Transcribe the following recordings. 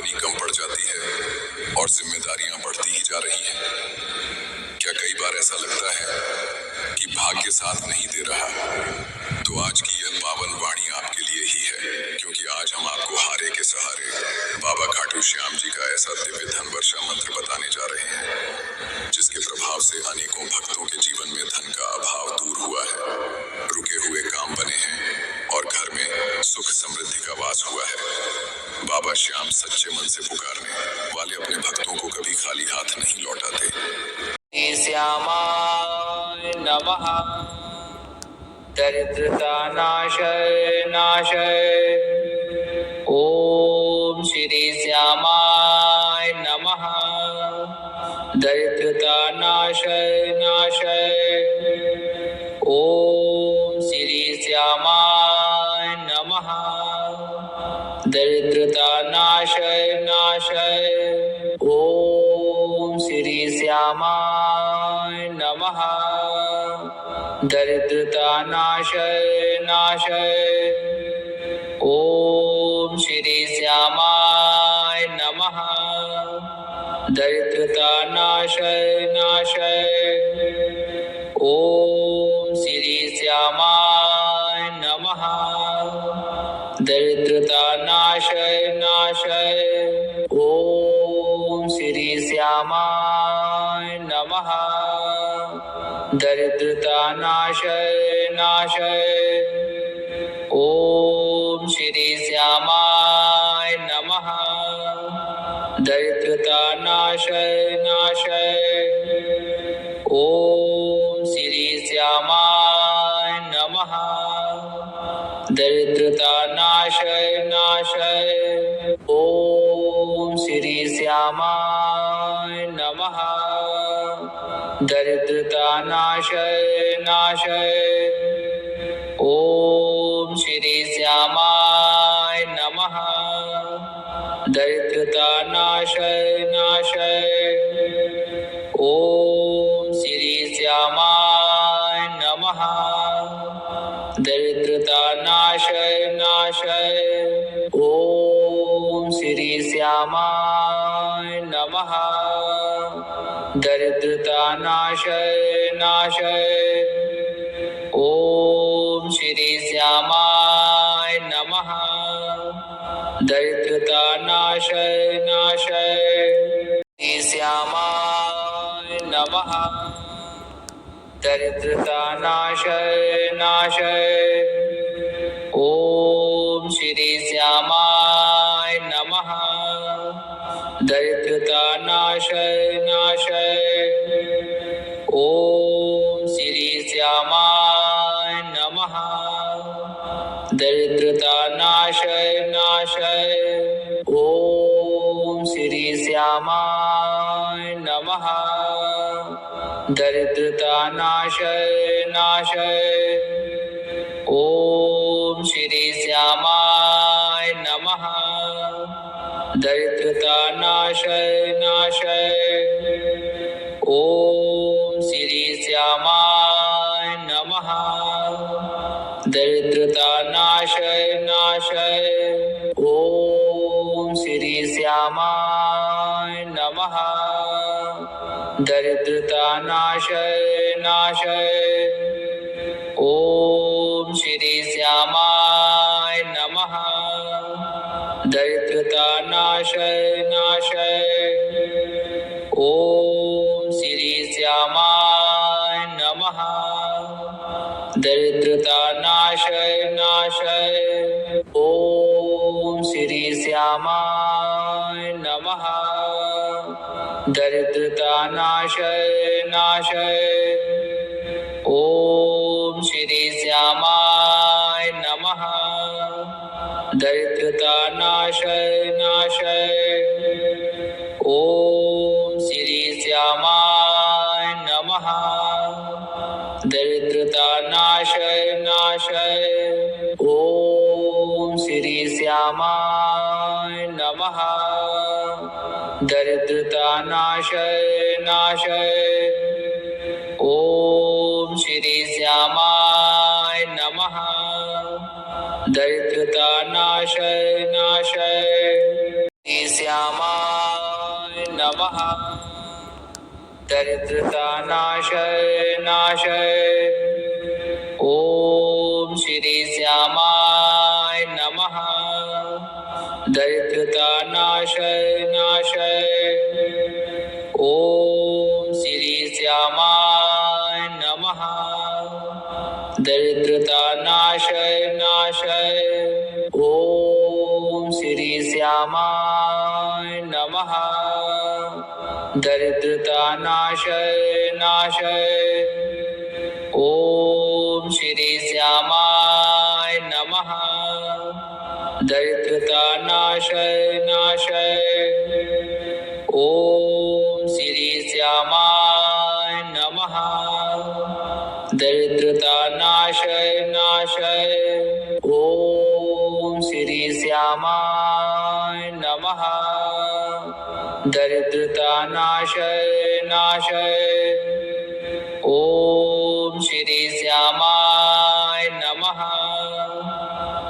आमदनी कम पड़ जाती है और जिम्मेदारियां बढ़ती ही जा रही हैं। क्या कई बार ऐसा लगता है कि भाग्य साथ नहीं दे रहा? तो आज की यह पावन वाणी आपके लिए ही है, क्योंकि आज हम आपको हारे के सहारे बाबा खाटू श्याम जी का ऐसा दिव्य धन वर्षा मंत्र बताने जा रहे हैं, जिसके प्रभाव से अनेकों भक्तों के जीवन में धन का अभाव दूर हुआ है, रुके हुए काम बने हैं और घर में सुख समृद्धि का वास हुआ है। बाबा श्याम सच्चे मन से पुकारने वाले अपने भक्तों को कभी खाली हाथ नहीं लौटाते। श्यामाय नमः। दरिद्रता नाशय नाशय। ओम श्री श्यामाय नमः। दरिद्रता नाशय नाशय। ओम श्री श्यामाय नमः। दरिद्रता नाशय नाशय। ओम श्री श्यामाय नमः। दरिद्रता नाशय नाशय। ओम श्री श्यामाय नमः। दरिद्रता नाशय नाशय। ओम श्री श्यामाय नमः। दरिद्रता नाशय नाशय। ओम श्री श्यामाय नमः। दरिद्रता नाशय नाशय। ओम श्री श्यामाय नमः। दरिद्रता नाशय नाशय। ओम श्री श्यामाय नमः। दरिद्रता नाशय नाशय। ओम श्री श्यामाय नमः। दरिद्रता नाशय नाशय। ओम श्री श्यामाय नमः। दरिद्रता नाशय नाशय। ओम श्री श्यामाय नमः। दरिद्रता नाशय नाशय। ओम श्री श्यामाय नमः। दरिद्रता नाशय नाशय। ओम श्री श्यामाय नमः। दरिद्रता नाशय नाशय। श्री श्यामाय नमः। दरिद्रता नाशय नाशय। ओम श्री श्यामाय नमः। दरिद्रता नाशय नाशय। ओम श्री श्यामाय नमः। दरिद्रता नाशय नाशय। ओम श्री श्यामाय नमः। दरिद्रता नाशय नाशय। ओम श्री श्यामाय नमः। दरिद्रता नाशय नाशय। ओम श्री श्यामाय नमः। दरिद्रता नाशय नाशय। ओम श्री श्यामाय नमः। दरिद्रता नाशय नाशय। ओम श्री श्यामाय नमः। दरिद्रता नाशय नाशय। ओम श्री श्यामाय नमः। दरिद्रता नाशय नाशय। ओम श्री श्यामाय नमः। दरिद्रता नाशय नाशय। ओम श्री श्यामाय नमः। दरिद्रता नाशय नाशय। ओम श्री श्यामाय नमः। दरिद्रता नाशय नाशय। ओम श्री श्यामाय नमः। दरिद्रता नाशय नाशय। ओम श्री श्यामाय नमः। दरिद्रता नाशय नाशय। श्यामाय नमः। दरिद्रता नाशय नाशय। ओम श्री श्यामाय नमः। दरिद्रता नाशय नाशय। ओम श्री श्यामाय नमः। दरिद्रता नाशय नाशय। ओम श्री श्यामाय नमः। दरिद्रता नाशय नाशय। ओम श्री श्यामाय नमः। दरिद्रता नाशय नाशय। ओम श्री श्यामाय नमः। दरिद्रता नाशय नाशय। ओम श्री श्यामाय नमः। दरिद्रता नाशय नाशय। ओम श्री श्यामाय नमः।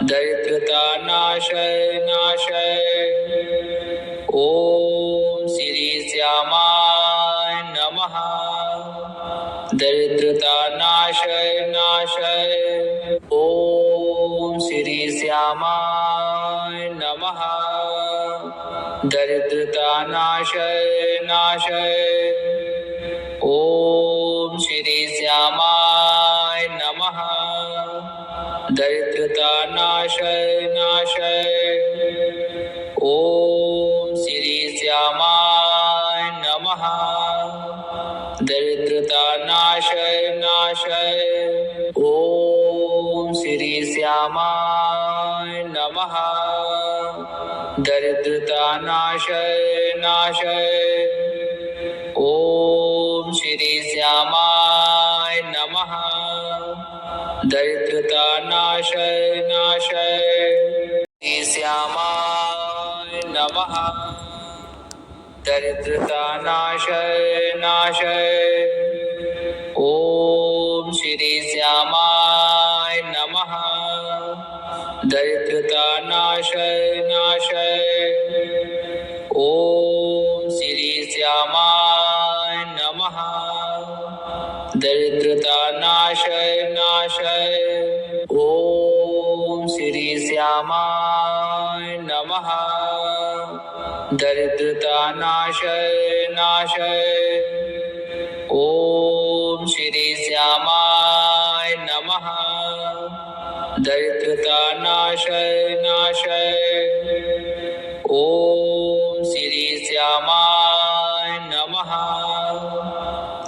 दरिद्रता नाशय नाशय। ओम श्री श्यामाय नमः। दरिद्रता नाशय नाशय। ओम श्री श्यामाय नमः। दरिद्रता नाशय नाशय। ओम श्री श्यामाय नमः। दरिद्रता नाशय नाशय। ओम श्री श्यामाय नमः। दरिद्रता नाशय नाशय। ओम श्री श्यामाय नमः। दरिद्रता नाशय नाशय। ओम श्री श्यामाय नमः। दरिद्रता नाशय नाशय। श्री श्यामाय नमः। दरिद्रता नाशय नाशय। ओम श्री श्यामाय नमः। दरिद्रता नाशय नाशय। ओम श्री श्यामाय नमः। दरिद्रता नाशय नाशय। ओम श्री श्यामाय नमः। दरिद्रता नाशय नाशय। ओम श्री श्यामाय नमः। दरिद्रता नाशय नाशय। ओम श्री श्यामाय नमः।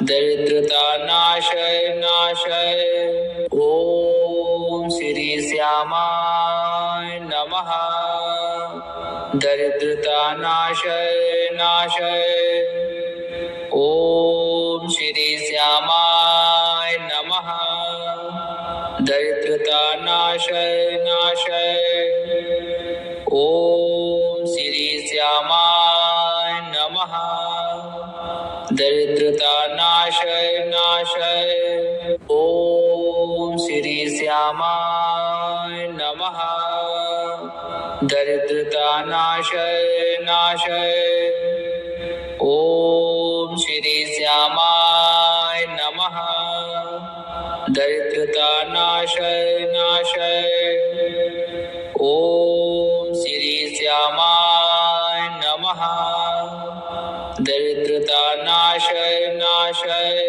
दरिद्रता नाशय नाशय। ओम श्री श्यामाय नमः। दरिद्रता नाशय नाशय। ओम श्री श्यामाय नमः। दरिद्रता नाशय नाशय। ओम श्री श्यामाय नमः। दरिद्रता नाशय नाशय। ओम श्री श्यामाय नमः। दरिद्रता नाशय नाशय। ओम श्री श्यामाय नमः। दरिद्रता नाशय नाशय। ओम श्री श्यामाय नमः। दरिद्रता नाशय नाशय।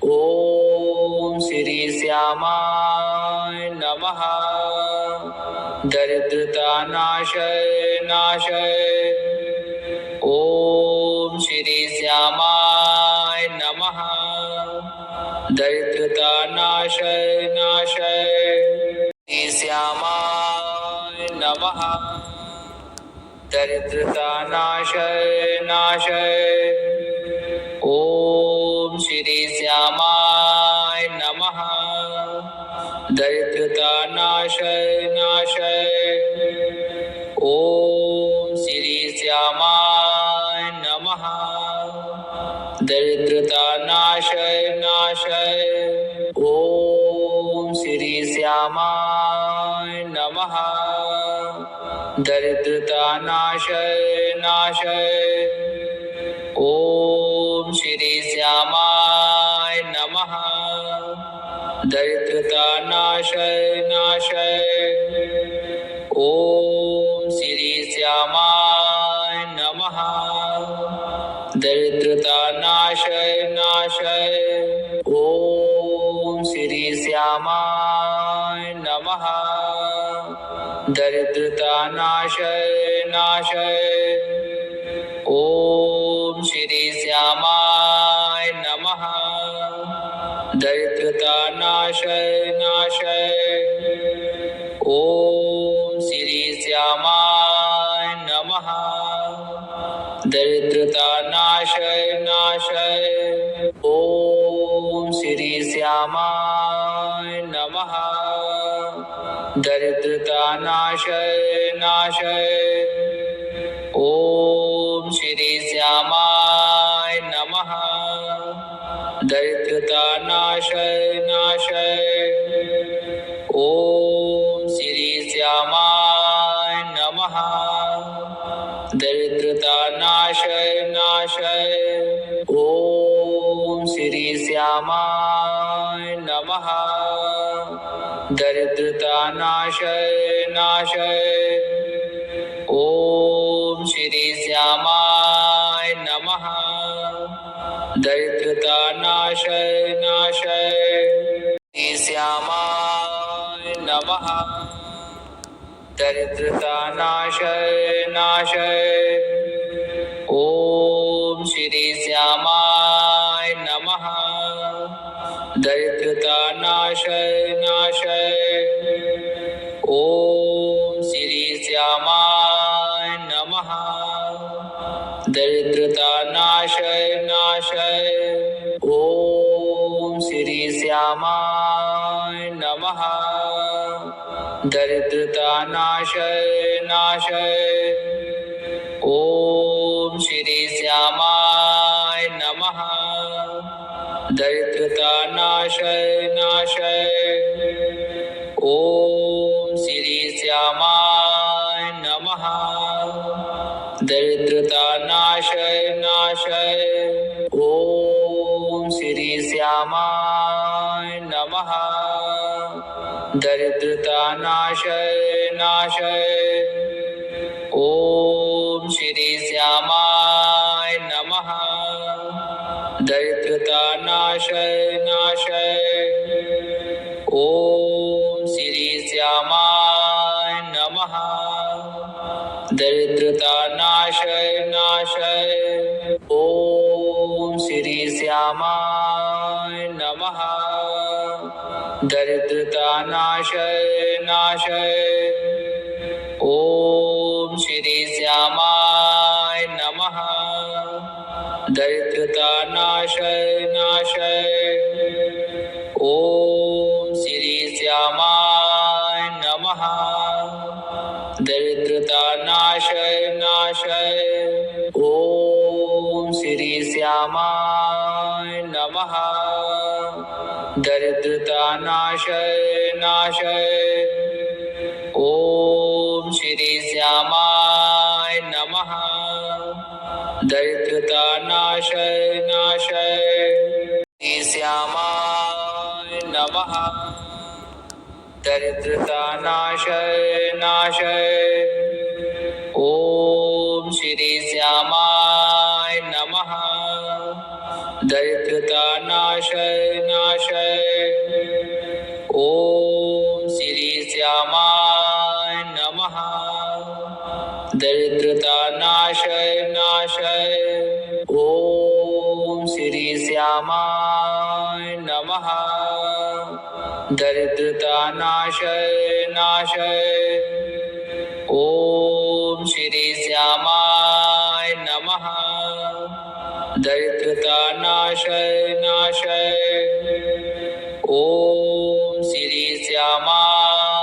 ओम श्री श्यामाय नमः। दरिद्रता नाशय नाशय। ओम श्री श्यामाय नमः। दरिद्रता नाशय नाशय। श्री श्यामाय नमः। दरिद्रता नाशय नाशय। ओम श्री श्यामाय नमः। दरिद्रता नाशय नाशय। ओम श्री श्यामाय नमः। दरिद्रता नाशय नाशय। ओम श्री श्यामाय नमः। दरिद्रतानाशय नाशय। ओम श्री श्यामाय नमः। दरिद्रतानाशय नाशय। ओम श्री श्यामाय नमः। दरिद्रतानाशय नाशय। ओम श्री श्यामाय नमः। दरिद्रतानाशय नाशय। ओम श्री श्यामाय नमः। दरिद्रतानाशय नाशय। ओम श्री श्यामाय नमः। दरिद्रतानाशय नाशय। ओम श्री श्यामाय नमः। दरिद्रतानाशय नाशय। ओम श्री श्यामाय नमः। दरिद्रतानाशय नाशय। ओम श्री श्यामाय नमः। दरिद्रतानाशय नाशय। ओम श्री श्यामाय नमः। दरिद्रतानाशय नाशय। ओम श्री श्यामाय नमः। दरिद्रतानाशय नाशय। श्री श्यामाय नमः। दरिद्रतानाशय नाशय। ओम श्री श्यामाय नमः। दरिद्रतानाशय नाशय। ओम श्री श्यामाय नमः। दरिद्रतानाशय नाशय। ओम श्री श्यामाय नमः। दरिद्रतानाशय नाशय। ओम श्री श्यामाय नमः। दरिद्रतानाशय नाशय। ओम श्री श्यामाय नमः। दरिद्रतानाशय नाशय। ओम श्री श्यामाय नमः। दरिद्रतानाशय नाशय। ओम श्री श्यामाय नमः। दरिद्रतानाशय नाशय। ओम श्री श्यामाय नमः। दरिद्रतानाशय नाशय। ओम श्री श्यामाय नमः। दरिद्रतानाशय नाशय। ओम श्री श्यामाय नमः। दरिद्रतानाशय नाशय। ओम श्री श्यामाय नमः। दरिद्रतानाशय नाशय। ओम श्री श्यामाय नमः। दरिद्रतानाशय नाशय। ओम श्री श्यामाय नमः। दरिद्रतानाशय नाशय। श्री श्यामाय नमः। दरिद्रतानाशय नाशय। ओम श्री श्यामाय नमः। दरिद्रतानाशय नाशय। ओम श्री श्यामाय नमः। दरिद्रतानाशय नाशय। ओम श्री श्यामाय नमः। दरिद्रतानाशय नाशय। ओम श्री श्यामाय नमः। दरिद्रतानाशय नाशय। ओम श्री श्यामाय